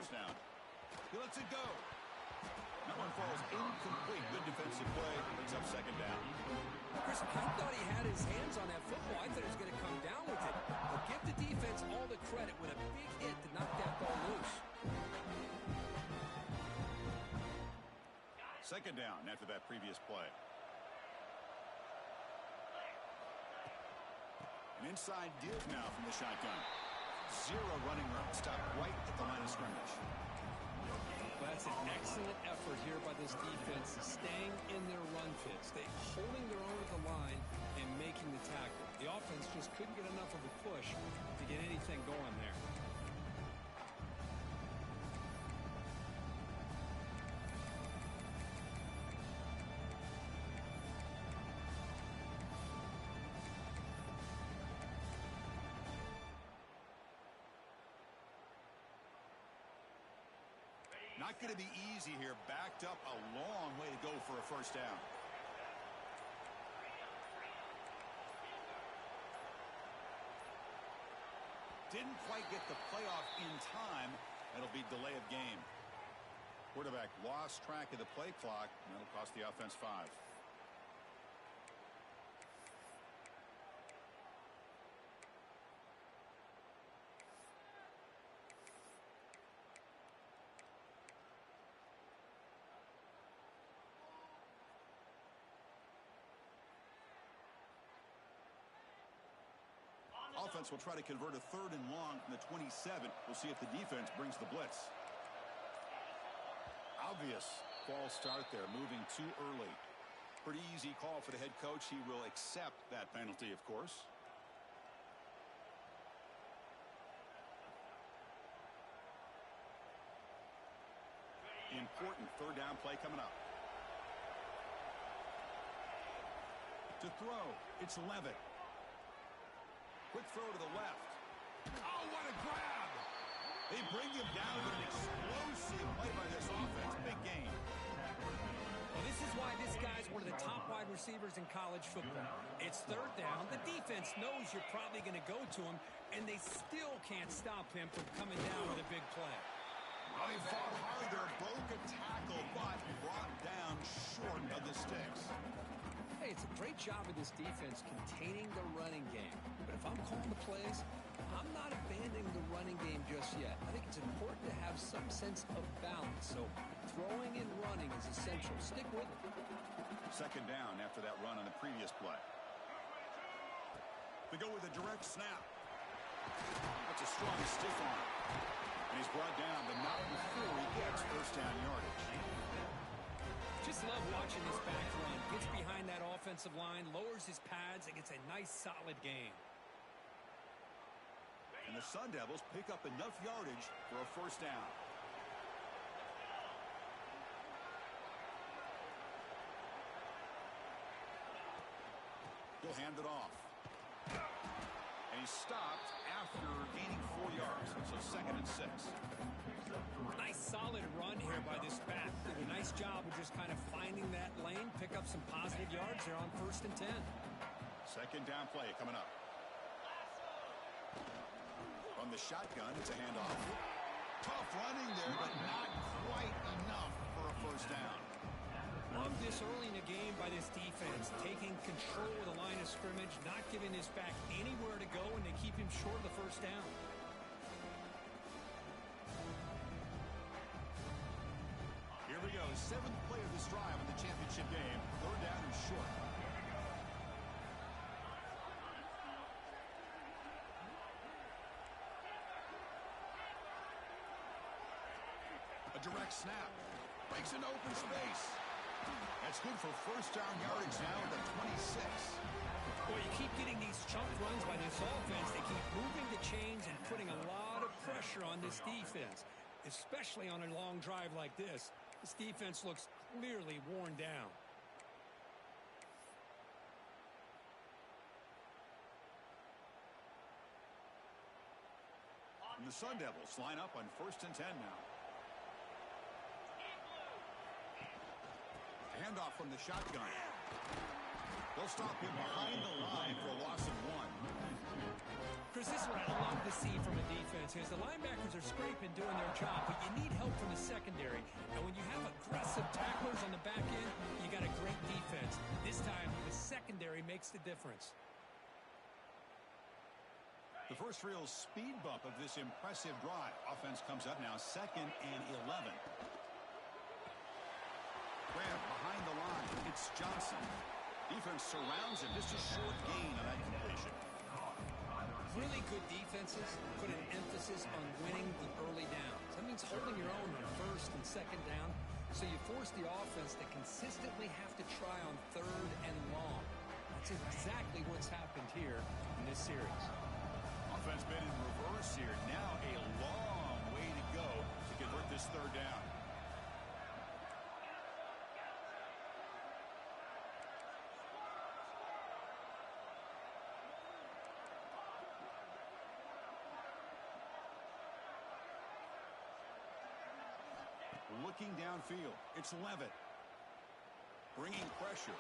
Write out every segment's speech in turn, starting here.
first down. He lets it go. That one falls incomplete. Good defensive play. Brings up second down. Chris, I thought he had his hands on that football. I thought he was going to come down with it. But give the defense all the credit with a big hit to knock that ball loose. Second down after that previous play. An inside give now from the shotgun. Zero running room. Stopped right at the line of scrimmage. Well, that's an excellent effort here by this defense, staying in their run fit, holding their own at the line and making the tackle. The offense just couldn't get enough of a push to get anything going there. Not going to be easy here. Backed up a long way to go for a first down. Didn't quite get the playoff in time. That'll be delay of game. Quarterback lost track of the play clock, and that'll cost the offense 5. Offense will try to convert a third and long from the 27. We'll see if the defense brings the blitz. Obvious false start there, moving too early. Pretty easy call for the head coach. He will accept that penalty, of course. Important third down play coming up. To throw, it's Levitt. Quick throw to the left. Oh, what a grab! They bring him down with an explosive play by this offense. Big game. Well, this is why this guy's one of the top wide receivers in college football. It's third down. The defense knows you're probably going to go to him, and they still can't stop him from coming down with a big play. Well, he fought hard there, broke a tackle, but brought down short of the sticks. Hey, it's a great job of this defense containing the running game. But if I'm calling the plays, I'm not abandoning the running game just yet. I think it's important to have some sense of balance. So throwing and running is essential. Stick with it. Second down after that run on the previous play. They go with a direct snap. That's a strong stiff arm. And he's brought down, but not before he gets first down yardage. Just love watching this back run. Gets behind that offensive line, lowers his pads, and gets a nice solid gain. And the Sun Devils pick up enough yardage for a first down. He'll hand it off. And he's stopped after gaining 4 yards. So second and 6. Nice solid run here by this back. Did a nice job of just kind of finding that lane, pick up some positive yards there on first and 10. Second down play coming up. From the shotgun, it's a handoff. Tough running there, but not quite enough for a first down. Love this early in the game by this defense, taking control of the line of scrimmage, not giving this back anywhere to go, and they keep him short of the first down. Here we go, 7th play of this drive in the championship game. Third down and short. A direct snap. Breaks into open space. That's good for first down yardage now at the 26. Boy, you keep getting these chunk runs by this offense. They keep moving the chains and putting a lot of pressure on this defense, especially on a long drive like this. This defense looks clearly worn down. And the Sun Devils line up on first and 10 now. Handoff from the shotgun. They'll stop him behind the line for a loss of 1. Chris, this is what I love to see from a defense is the linebackers are scraping, doing their job, but you need help from the secondary. And when you have aggressive tacklers on the back end, you got a great defense. This time, the secondary makes the difference. The first real speed bump of this impressive drive. Offense comes up now 2nd and 11. Grant behind the line. It's Johnson. Defense surrounds him. Just a short gain on that completion. Really good defenses put an emphasis on winning the early downs. That means holding your own on 1st and 2nd down, so you force the offense to consistently have to try on 3rd and long. That's exactly what's happened here in this series. Offense been in reverse here. Now a long way to go to convert this 3rd down. Looking downfield, it's Levitt. Bringing pressure.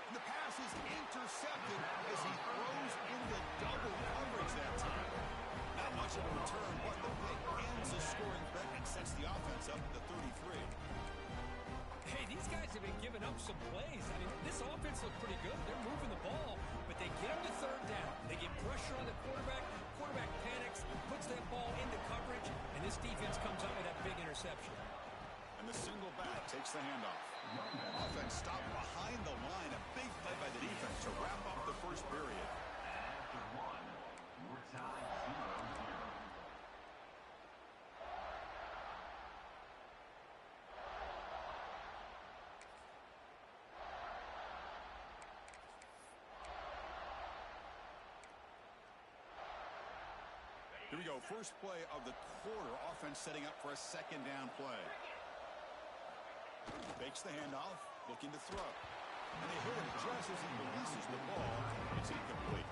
And the pass is intercepted as he throws into double coverage that time. Not much of a return, but the pick ends a scoring threat and sets the offense up at the 33. Hey, these guys have been giving up some plays. I mean, this offense looked pretty good. They're moving the ball, but they get them to 3rd down. They get pressure on the quarterback. Quarterback panics, puts that ball into coverage, and this defense comes up with that big interception. And the single back takes the handoff. Offense stopped behind the line. A big play by the defense to wrap up the first period. After 1, you're tied 0-0. Here we go. First play of the quarter. Offense setting up for a 2nd down play. Fakes the handoff. Looking to throw. And they hit him just as he releases the ball. It's incomplete.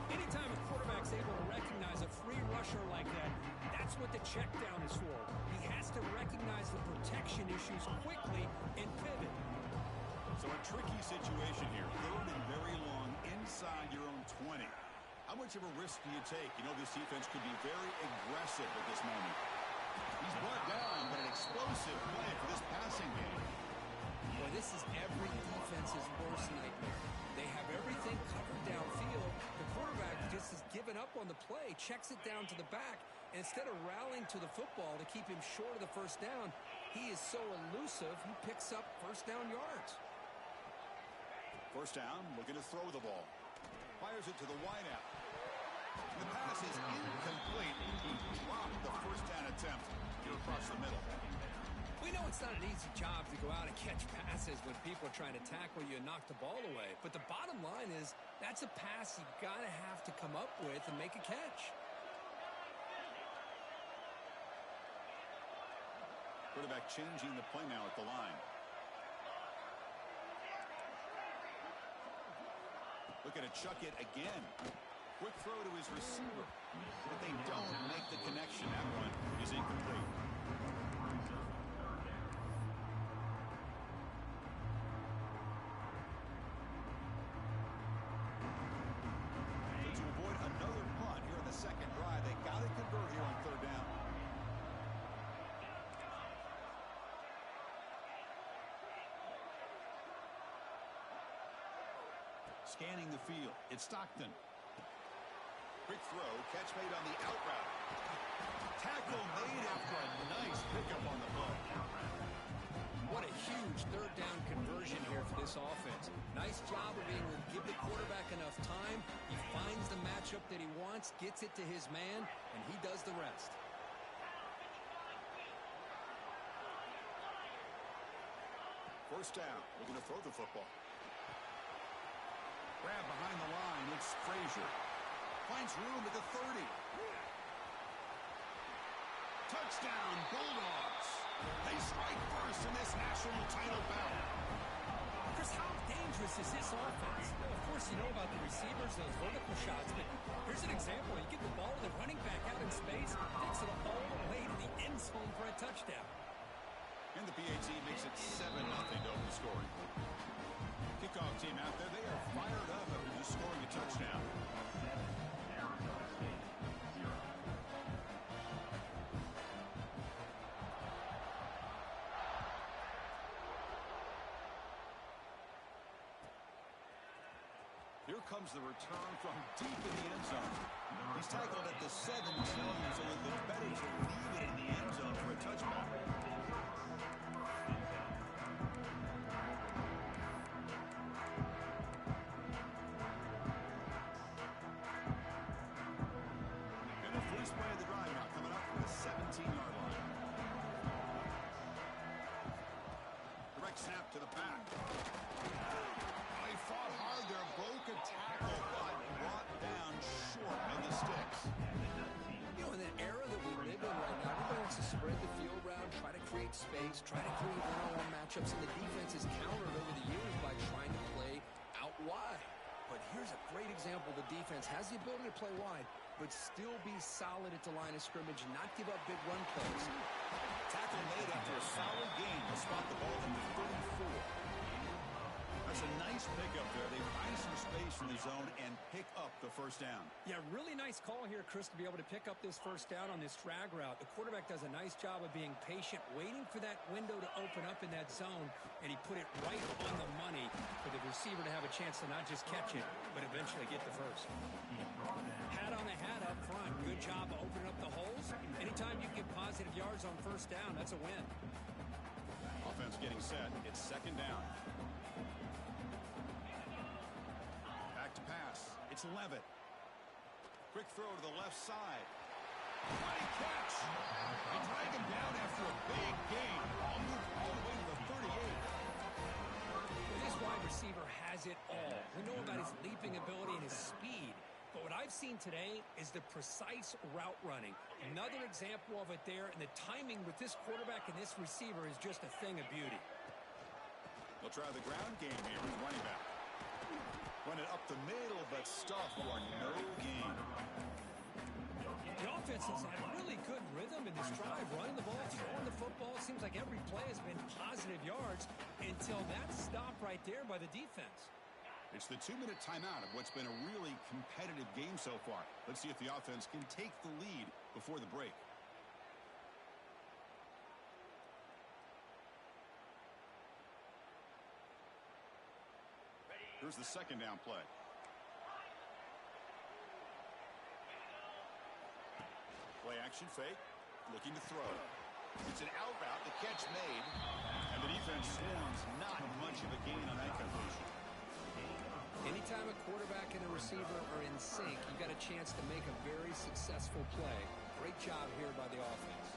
Anytime a quarterback's able to recognize a free rusher like that, that's what the check down is for. He has to recognize the protection issues quickly and pivot. So a tricky situation here. 3rd and very long inside your own 20. How much of a risk do you take? You know, this defense could be very aggressive at this moment. He's brought down, but an explosive play for this passing game. Boy, this is every defense's worst nightmare. They have everything covered downfield. The quarterback just has given up on the play, checks it down to the back, and instead of rallying to the football to keep him short of the 1st down, he is so elusive, he picks up 1st down yards. 1st down, looking to throw the ball. Fires it to the wideout. The pass is incomplete. He dropped the 1st down attempt across the middle. We know it's not an easy job to go out and catch passes when people are trying to tackle you and knock the ball away. But the bottom line is that's a pass you got to have to come up with and make a catch. Quarterback changing the play now at the line. Looking to chuck it again. Quick throw to his receiver. But they don't make the connection. That one is incomplete. So to avoid another punt here in the 2nd drive, they got to convert here on 3rd down. Scanning the field. It's Stockton. Quick throw. Catch made on the out route. Tackle made after a nice pickup on the play. What a huge 3rd down conversion here for this offense. Nice job of being able to give the quarterback enough time. He finds the matchup that he wants, gets it to his man, and he does the rest. First down. Looking to throw the football. Grab behind the line. It's Frazier. Finds room at the 30. Touchdown, Bulldogs. They strike first in this national title bout. Chris, how dangerous is this offense? Well, of course, you know about the receivers, those vertical shots, but here's an example. You get the ball to the running back out in space, takes it all the way to the end zone for a touchdown. And the PAT makes it 7-0 to open scoring. Kickoff team out there, they are fired up after just scoring a touchdown. Here comes the return from deep in the end zone. He's tackled at the 17, so it looks better to leave it in the end zone for a touchback. And the first play of the drive now coming up from the 17-yard line. Direct snap to the back. He fought hard there, broke a tackle, but brought down short in the sticks. You know, in the era that we live in right now, everybody wants to spread the field around, try to create space, try to create one-on-one matchups, and the defense is countered over the years by trying to play out wide. But here's a great example. The defense has the ability to play wide, but still be solid at the line of scrimmage and not give up big run plays. Tackle made after a solid gain to spot the ball in the 34. That's a nice pickup there. They find some space in the zone and pick up the first down. Yeah, really nice call here, Chris, to be able to pick up this first down on this drag route. The quarterback does a nice job of being patient, waiting for that window to open up in that zone, and he put it right on the money for the receiver to have a chance to not just catch it, but eventually get the first. Hat on a hat up front. Good job of opening up the holes. Anytime you get positive yards on first down, that's a win. Offense getting set. It's second down. Back to pass. It's Levitt. Quick throw to the left side. Mighty catch. They drag him down after a big gain. Ball moved all the way to the 38. Well, this wide receiver has it all. We know about his leaping ability and his speed. But what I've seen today is the precise route running. Another example of it there, and the timing with this quarterback and this receiver is just a thing of beauty. They'll try the ground game here with running back. Run it up the middle, but stuff for no gain. The offense has had really good rhythm in this drive, running the ball, throwing the football. Seems like every play has been positive yards until that stop right there by the defense. It's the 2-minute timeout of what's been a really competitive game so far. Let's see if the offense can take the lead before the break. Here's the second down play. Play action fake. Looking to throw. It's an out route. The catch made. And the defense swarms. Not much of a gain on that completion. Anytime a quarterback and a receiver are in sync, you got a chance to make a very successful play. Great job here by the offense.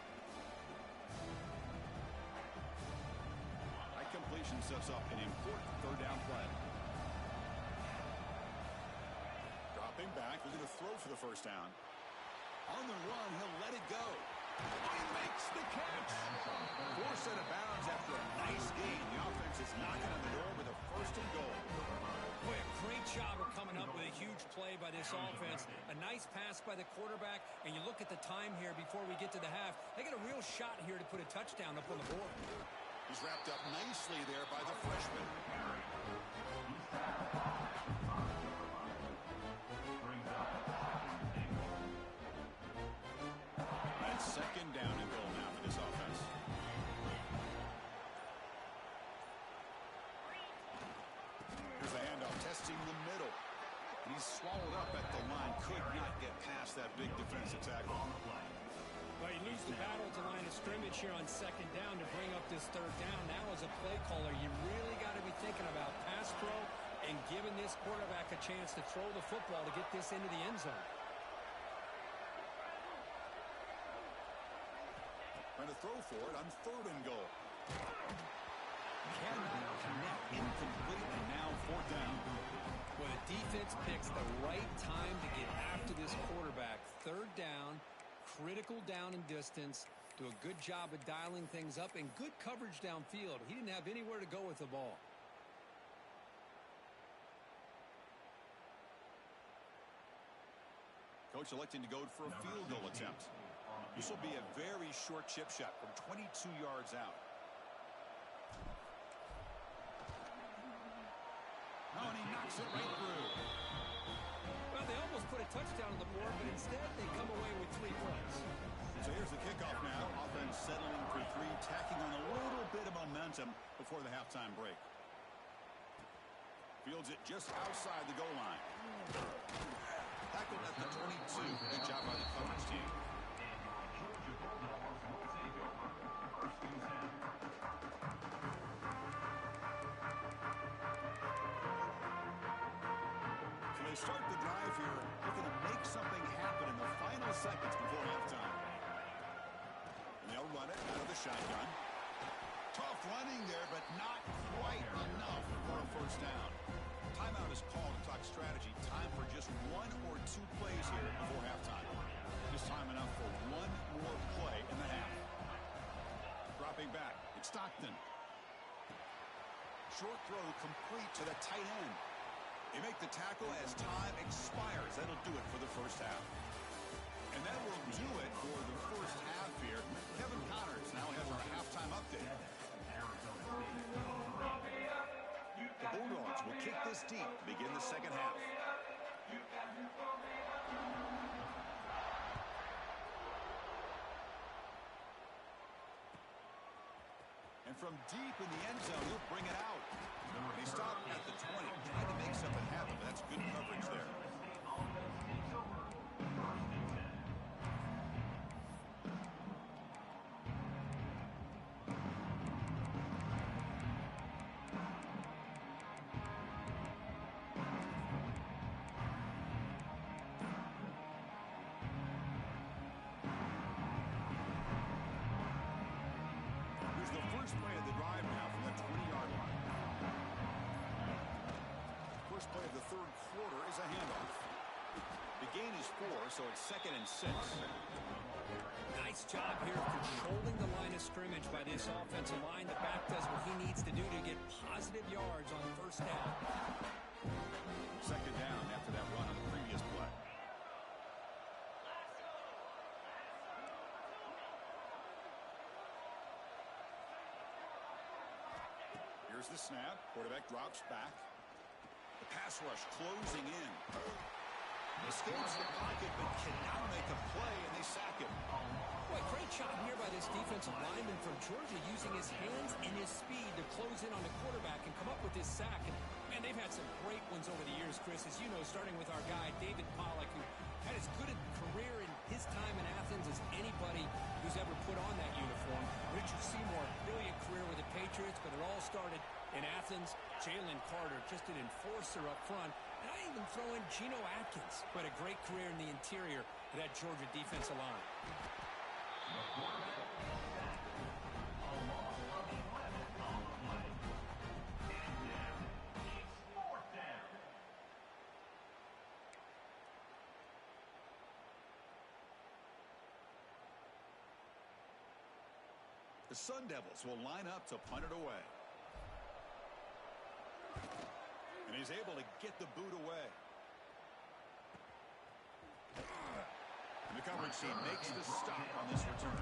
That completion sets up an important third down play. Dropping back, looking to throw for the first down. On the run, he'll let it go. Oh, he makes the catch. Forced out of bounds after a nice gain. The offense is knocking on the door with a first and goal. Boy, a great job of coming up with a huge play by this offense. A nice pass by the quarterback, and you look at the time here before we get to the half. They got a real shot here to put a touchdown up on the board. He's wrapped up nicely there by the freshman. That's second down and goal now for this offense. Here's the handoff, testing the middle. And he's swallowed up at the line. Could not get past that big defensive tackle. Well, you lose the battle at the line of scrimmage here on second down to bring up this third down. Now as a play caller, you really got to be thinking about pass pro and giving this quarterback a chance to throw the football to get this into the end zone. Trying to throw for it on third and goal. Cannot connect, incomplete, and now fourth down. Well, the defense picks the right time to get after this quarterback. Third down, critical down and distance. Do a good job of dialing things up and good coverage downfield. He didn't have anywhere to go with the ball. Coach electing to go for a field goal attempt. This will be a very short chip shot from 22 yards out. Oh, and he knocks it right through. Well, they almost put a touchdown on the board, but instead they come away with 3 points. So here's the kickoff now. Offense settling for 3, tacking on a little bit of momentum before the halftime break. Fields it just outside the goal line. Tackled at the 22. Good job by the coverage team. So they start the drive here, looking to make something happen in the final seconds before halftime. And they'll run it out of the shotgun. Tough running there, but not quite enough for a first down. Timeout is called to talk strategy. Time for just one or two plays here before halftime. Just time enough for one more play in the half. Dropping back, it's Stockton. Short throw complete to the tight end. They make the tackle as time expires. That'll do it for the first half. And that will do it for the first half here. Kevin Connors now has our halftime update. The Bulldogs will kick this deep to begin the second half. And from deep in the end zone, he'll bring it out. He stopped at the 20, trying to make something happen, but that's good coverage there. First play of the third quarter is a handoff. The gain is 4, so it's 2nd and 6. Nice job here controlling the line of scrimmage by this offensive line. The back does what he needs to do to get positive yards on first down. 2nd down after that run on the previous play. Here's the snap. Quarterback drops back. The pass rush closing in. Escapes the pocket, but cannot make a play, and they sack him. Boy, great job here by this defensive lineman from Georgia using his hands and his speed to close in on the quarterback and come up with this sack. And, man, they've had some great ones over the years, Chris, as you know, starting with our guy, David Pollack, who had as good a career in his time in Athens as anybody who's ever put on that uniform. Richard Seymour, brilliant career with the Patriots, but it all started in Athens. Jalen Carter, just an enforcer up front. And I even throw in Geno Atkins, who had a great career in the interior of that Georgia defensive line. The Sun Devils will line up to punt it away. And he's able to get the boot away. And the coverage team makes the stop on this return.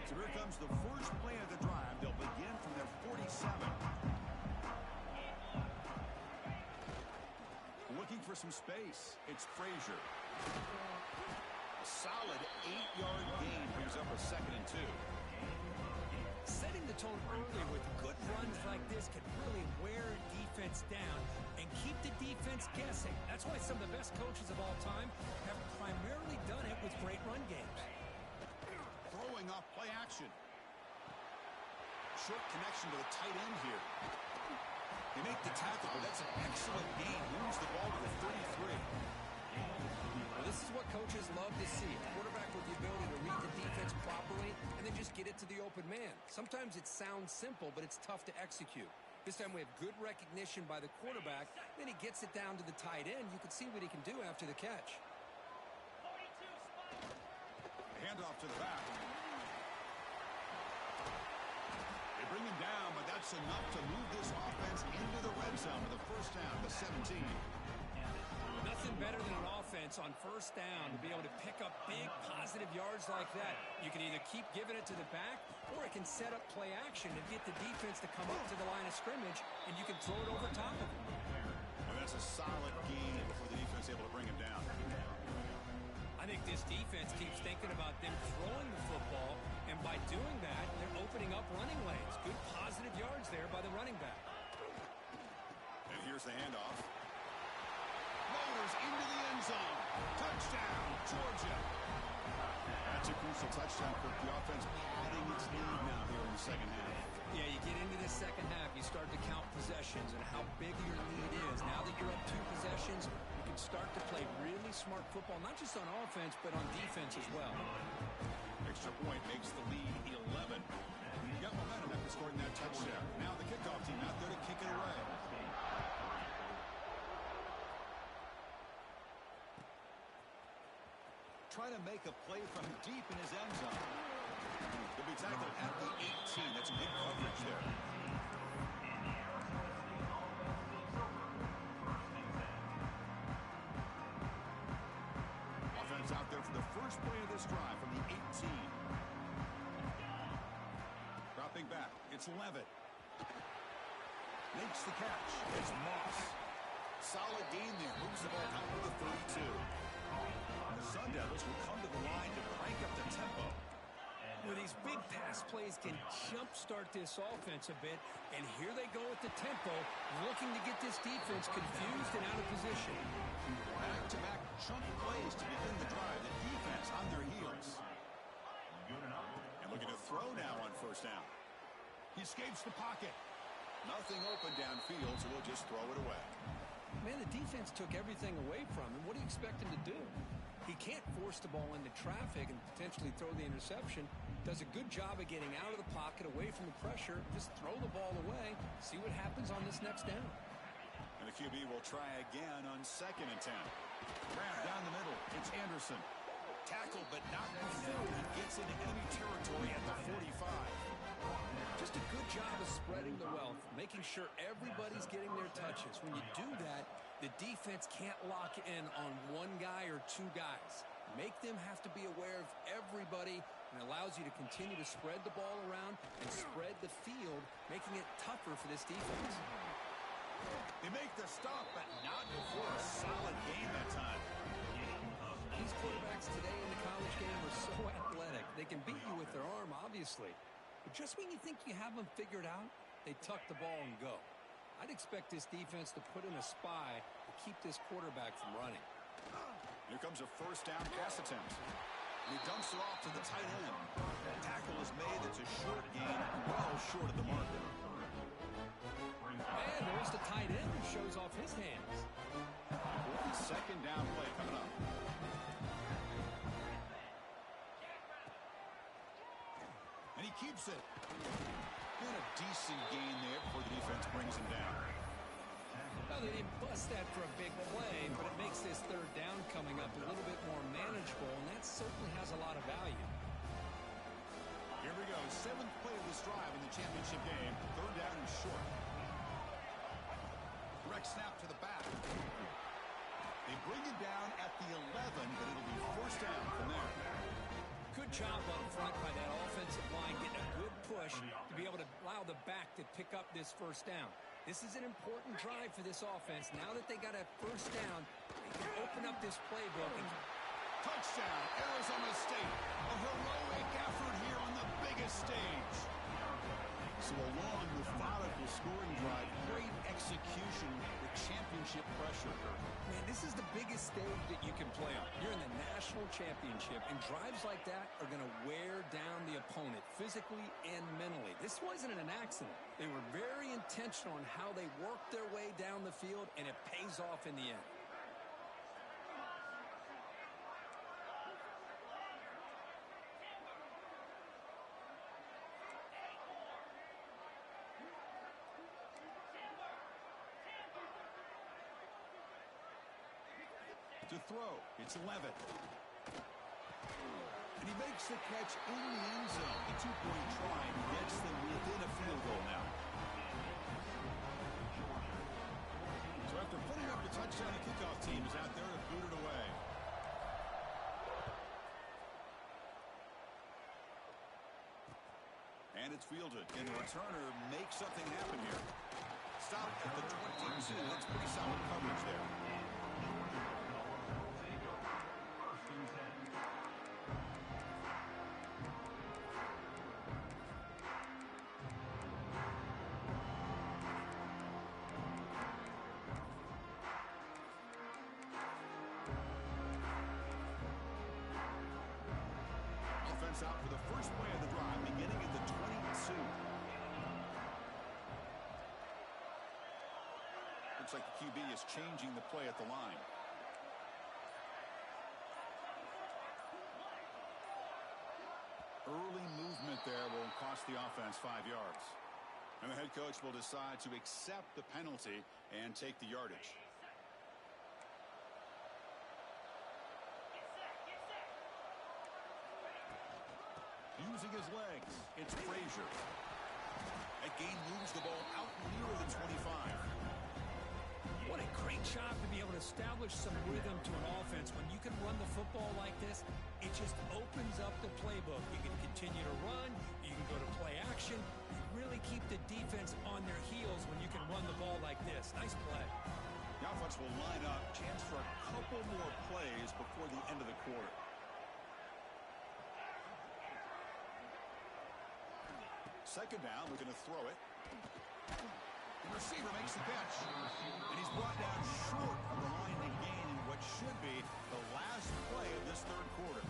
So here comes the first play of the drive. They'll begin from their 47. Looking for some space. It's Frazier. A solid 8-yard gain brings up a 2nd and 2. Setting the tone early with good runs like this can really wear a defense down and keep the defense guessing. That's why some of the best coaches of all time have primarily done it with great run games. Throwing off play action. Short connection to the tight end here. They make the tackle, but that's an excellent gain. Moves the ball to the 33. Well, this is what coaches love to see. A quarterback with the ability to read the defense properly and then just get it to the open man. Sometimes it sounds simple, but it's tough to execute. This time we have good recognition by the quarterback. Then he gets it down to the tight end. You can see what he can do after the catch. Handoff to the back. They bring him down, but that's enough to move this offense into the red zone with the first down, the 17. Nothing better than an offense on first down to be able to pick up big positive yards like that. You can either keep giving it to the back, or it can set up play action and get the defense to come up to the line of scrimmage, and you can throw it over top of them. And that's a solid gain before the defense able to bring him down. I think this defense keeps thinking about them throwing the football And by doing that, they're opening up running lanes. Good positive yards there by the running back. And here's the handoff. Motors into the end zone. Touchdown, Georgia. That's a crucial touchdown for the offense padding its lead now here in the second half. Yeah, you get into the second half, you start to count possessions and how big your lead is. Now that you're up 2 possessions, you can start to play really smart football, not just on offense, but on defense as well. Extra point makes the lead 11. You got momentum after scoring that touchdown. Now the kickoff team out there to kick it away. Trying to make a play from deep in his end zone. He'll be tackled at the 18. That's good coverage there. Offense out there for the first play of this drive from the 18. Dropping back. It's Levitt. Makes the catch. It's Moss. Solid gain there. Moves the ball out to the 32. The Sun Devils will come to the line to crank up the tempo. Well, these big pass plays can jumpstart this offense a bit, and here they go with the tempo, looking to get this defense confused and out of position. Back-to-back chunk plays to begin the drive. The defense on their heels. And looking to throw now on first down. He escapes the pocket. Nothing open downfield, so he'll just throw it away. Man, the defense took everything away from him. What do you expect him to do? He can't force the ball into traffic and potentially throw the interception. Does a good job of getting out of the pocket, away from the pressure. Just throw the ball away. See what happens on this next down. And the QB will try again on 2nd and 10. Grab down the middle. It's Anderson. Tackled, but not before he gets into enemy territory at the 45. Just a good job of spreading the wealth, making sure everybody's getting their touches. When you do that, the defense can't lock in on one guy or 2 guys. Make them have to be aware of everybody, and allows you to continue to spread the ball around and spread the field, making it tougher for this defense. They make the stop, but not before a solid game that time. These quarterbacks today in the college game are so athletic. They can beat you with their arm, obviously. But just when you think you have them figured out, they tuck the ball and go. I'd expect this defense to put in a spy to keep this quarterback from running. Here comes a first down pass attempt. And he dumps it off to the tight end. Tackle is made. It's a short gain, well short of the mark. And there's the tight end who shows off his hands. 2nd down play coming up. And he keeps it. And a decent gain there before the defense brings him down. Well, they didn't bust that for a big play, but it makes this 3rd down coming up a little bit more manageable, and that certainly has a lot of value. Here we go. 7th play of this drive in the championship game. 3rd down and short. Direct snap to the back. They bring him down at the 11, but it'll be 1st down from there. Good job up front by that offensive line, getting a good push to be able to allow the back to pick up this 1st down. This is an important drive for this offense. Now that they got a 1st down, they can open up this playbook. Touchdown, Arizona State. A heroic effort here on the biggest stage. So a long, methodical scoring drive. Great execution with championship pressure. Man, this is the biggest stage that you can play on. You're in the national championship, and drives like that are going to wear down the opponent physically and mentally. This wasn't an accident. They were very intentional on how they worked their way down the field, and it pays off in the end. To throw, it's Levitt. And he makes the catch in the end zone. The 2-point try gets them within a field goal now. So after putting up the touchdown, the kickoff team is out there to boot it away. And it's fielded. And the returner makes something happen here. Stop at the 22. That's pretty solid coverage there. offense out for the first play of the drive, beginning at the 22. Looks like the QB is changing the play at the line. Early movement there will cost the offense 5 yards. And the head coach will decide to accept the penalty and take the yardage. Using his legs, it's Frazier. That gain moves the ball out near the 25. What a great job to be able to establish some rhythm to an offense. When you can run the football like this, it just opens up the playbook. You can continue to run. You can go to play action. You really keep the defense on their heels when you can run the ball like this. Nice play. The offense will line up. Chance for a couple more plays before the end of the quarter. Second down, we're going to throw it. The receiver makes the catch. And he's brought down short of the line to gain in what should be the last play of this third quarter.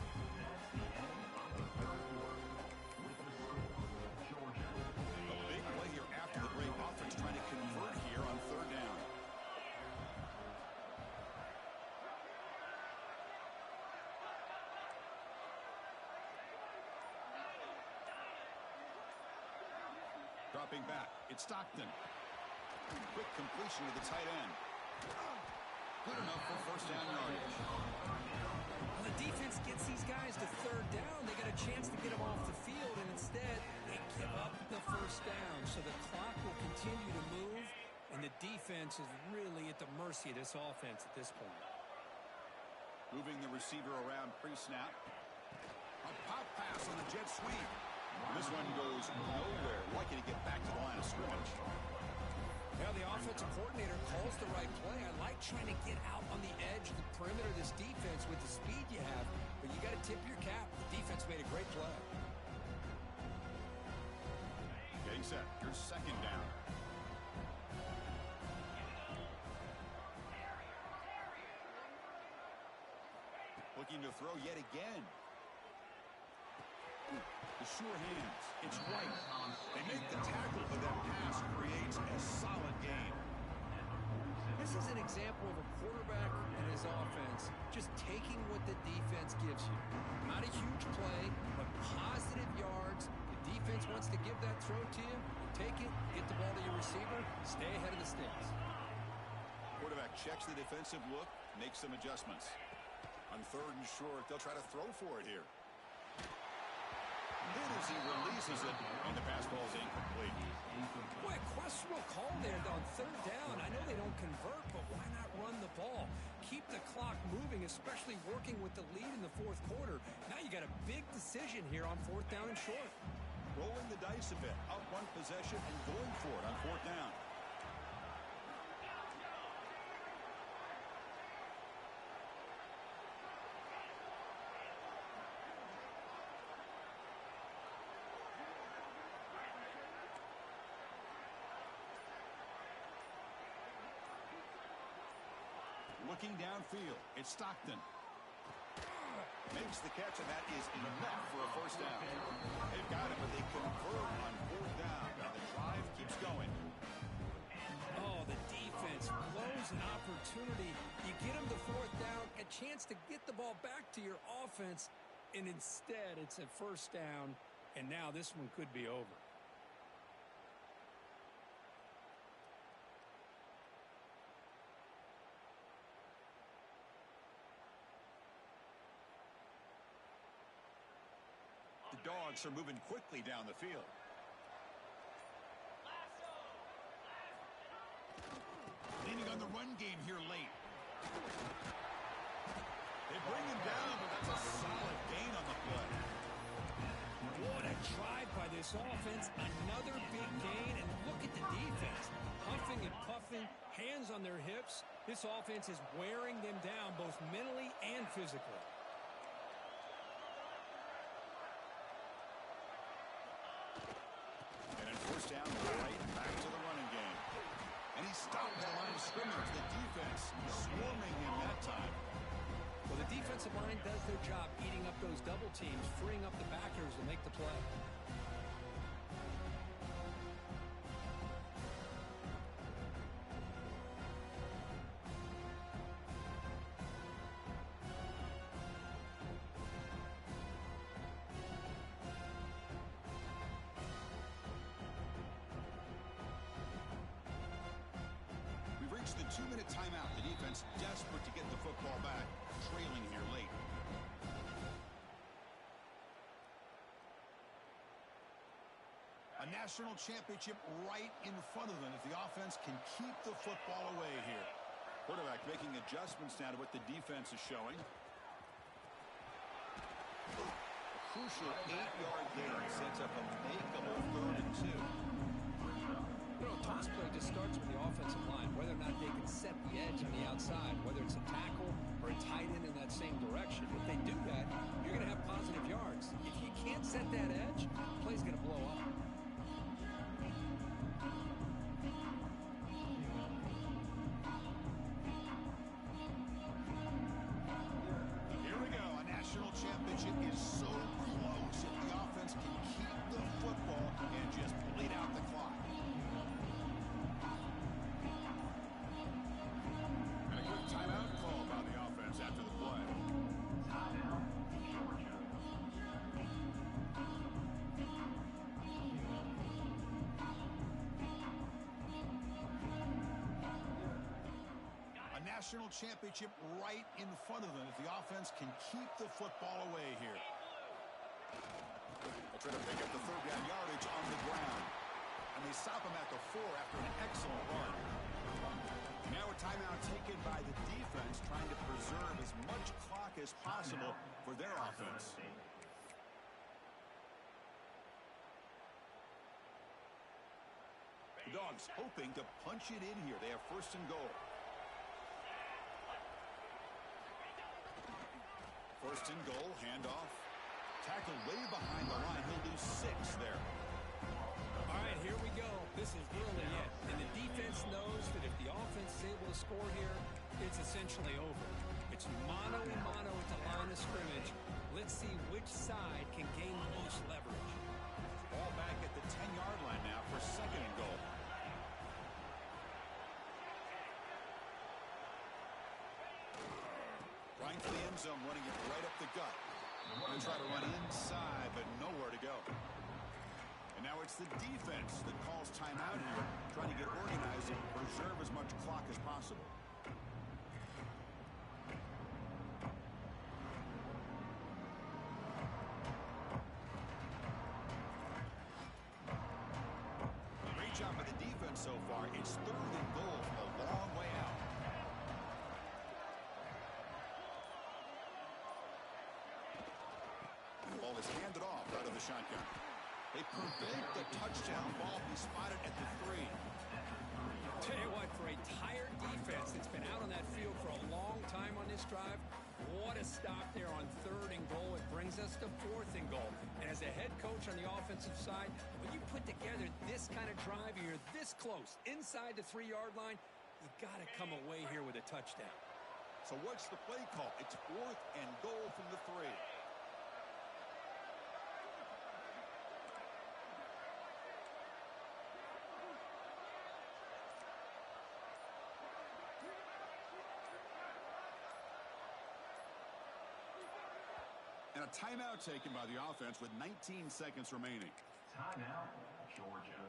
A big play here after the break. Offense trying to convert here on third down. Dropping back, it's Stockton. Quick completion to the tight end. Good enough for first down yardage. Well, the defense gets these guys to third down. They got a chance to get them off the field, and instead they give up the first down. So the clock will continue to move, and the defense is really at the mercy of this offense at this point. Moving the receiver around pre-snap. A pop pass on the jet sweep. This one goes nowhere. Lucky to get back to the line of scrimmage. Yeah, the offensive coordinator calls the right play. I like trying to get out on the edge of the perimeter of this defense with the speed you have, but you got to tip your cap. The defense made a great play. Getting set. Here's second down. Looking to throw yet again. The sure hands. It's White. They make the tackle, but that pass creates a solid gain. This is an example of a quarterback and his offense just taking what the defense gives you. Not a huge play, but positive yards. The defense wants to give that throw to you. You take it, get the ball to your receiver, stay ahead of the sticks. Quarterback checks the defensive look, makes some adjustments. On third and short, they'll try to throw for it here. Then as he releases it, and the pass ball is incomplete. Boy, a questionable call there on third down. I know they don't convert, but why not run the ball? Keep the clock moving, especially working with the lead in the fourth quarter. Now you got a big decision here on fourth down and short. Rolling the dice a bit, up one possession and going for it on fourth down. Looking downfield, it's Stockton. Makes the catch, and that is enough for a first down. They've got it, but they convert on fourth down, and the drive keeps going. Oh, the defense blows an opportunity. You get them to fourth down, a chance to get the ball back to your offense, and instead it's a first down, and now this one could be over. The Dogs are moving quickly down the field. Leaning on the run game here late. They bring him down, but that's a solid gain on the play. What a drive by this offense. Another big gain, and look at the defense. Huffing and puffing, hands on their hips. This offense is wearing them down both mentally and physically. First down, right back to the running game. And he stopped the line of scrimmage. The defense swarming him that time. Well, the defense offensive line does their job eating up those double teams, freeing up the backers to make the play. The 2-minute timeout. The defense desperate to get the football back, trailing here late. A national championship right in front of them if the offense can keep the football away here. Quarterback making adjustments now to what the defense is showing. A crucial 8-yard gain sets up a makeable 3rd and 2. You know, toss play just starts with the offensive line, whether or not they can set the edge on the outside, whether it's a tackle or a tight end in that same direction. If they do that, you're going to have positive yards. If you can't set that edge, the play's going to blow up. Here we go. A national championship is so close if the offense can keep the football and just bleed out the clock. Timeout call by the offense after the play. Timeout, Georgia. A national championship right in front of them if the offense can keep the football away here. They'll try to pick up the 3rd down yardage on the ground. And they stop him at the 4 after an excellent run. Now a timeout taken by the defense, trying to preserve as much clock as possible for their offense. The Dogs hoping to punch it in here. They have 1st and goal. 1st and goal, handoff. Tackle way behind the line. He'll lose 6 there. All right, here we go. This is really it. And the defense knows that if the offense is able to score here, it's essentially over. It's mano-a-mano at the line of scrimmage. Let's see which side can gain the most leverage. Ball back at the 10-yard line now for 2nd and goal. Right for the end zone, running it right up the gut. Going to try to run inside, but nowhere to go. And now it's the defense that calls timeout here, trying to get organized and preserve as much clock as possible. Great job by the defense so far. It's 3rd and goal from a long way out. The ball is handed off out of the shotgun. They prevent the touchdown ball. He spotted at the 3. Tell you what, for a tired defense that's been out on that field for a long time on this drive, what a stop there on 3rd and goal. It brings us to 4th and goal. And as a head coach on the offensive side, when you put together this kind of drive, you're this close inside the 3-yard line, you got to come away here with a touchdown. So what's the play call? It's 4th and goal from the 3. And a timeout taken by the offense with 19 seconds remaining. Timeout, Georgia.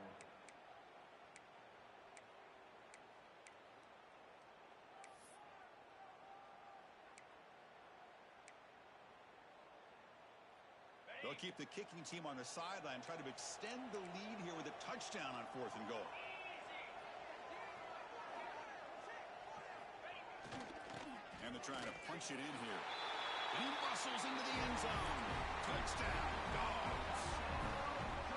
They'll keep the kicking team on the sideline, try to extend the lead here with a touchdown on 4th and goal. And they're trying to punch it in here. And he bustles into the end zone. Touchdown, Dogs.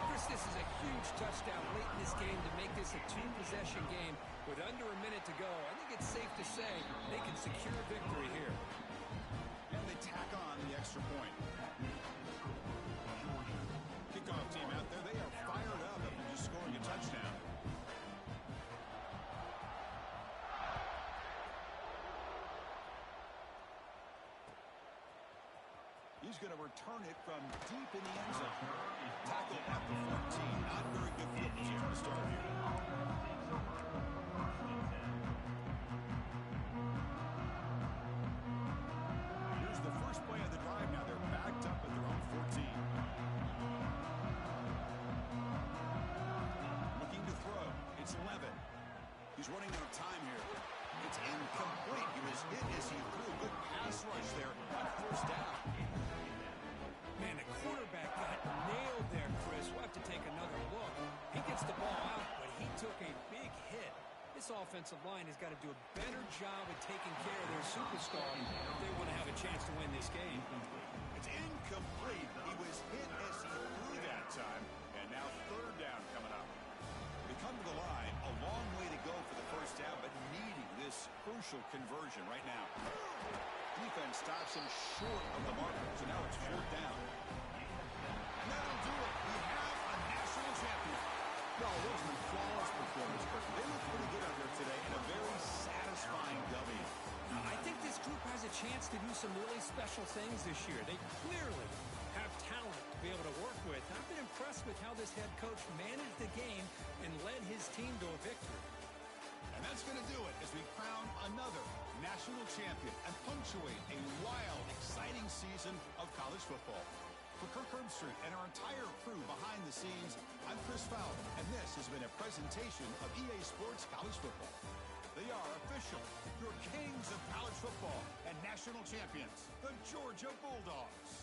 Chris, this is a huge touchdown late in this game to make this a 2-possession game with under a minute to go. I think it's safe to say they can secure victory here. And they tack on the extra point. Kickoff team out there, they are fired up after just scoring a touchdown. He's going to return it from deep in the end zone. Tackle at the 14. Not very good field position to start here. Here's the first play of the drive. Now they're backed up at their own 14. Looking to throw. It's Levin. He's running out of time here. It's incomplete. He was hit as he threw a good pass rush there on first down. Man, the quarterback got nailed there, Chris. We'll have to take another look. He gets the ball out, but he took a big hit. This offensive line has got to do a better job at taking care of their superstar if they want to have a chance to win this game. It's incomplete. He was hit as he threw that time. And now third down coming up. They come to the line. A long way to go for the first down, but needing this crucial conversion right now. Defense stops him short of the marker, so now it's fourth down. And that'll do it. We have a national champion. No, it wasn't a flawless performance, but they look pretty good out there today in a very satisfying W. I think this group has a chance to do some really special things this year. They clearly have talent to be able to work with. I've been impressed with how this head coach managed the game and led his team to a victory. And that's going to do it as we crown another national champion and punctuate a wild, exciting season of college football. For Kirk Herbstreit and our entire crew behind the scenes, I'm Chris Fowler, and this has been a presentation of EA Sports College Football. They are official, your kings of college football and national champions, the Georgia Bulldogs.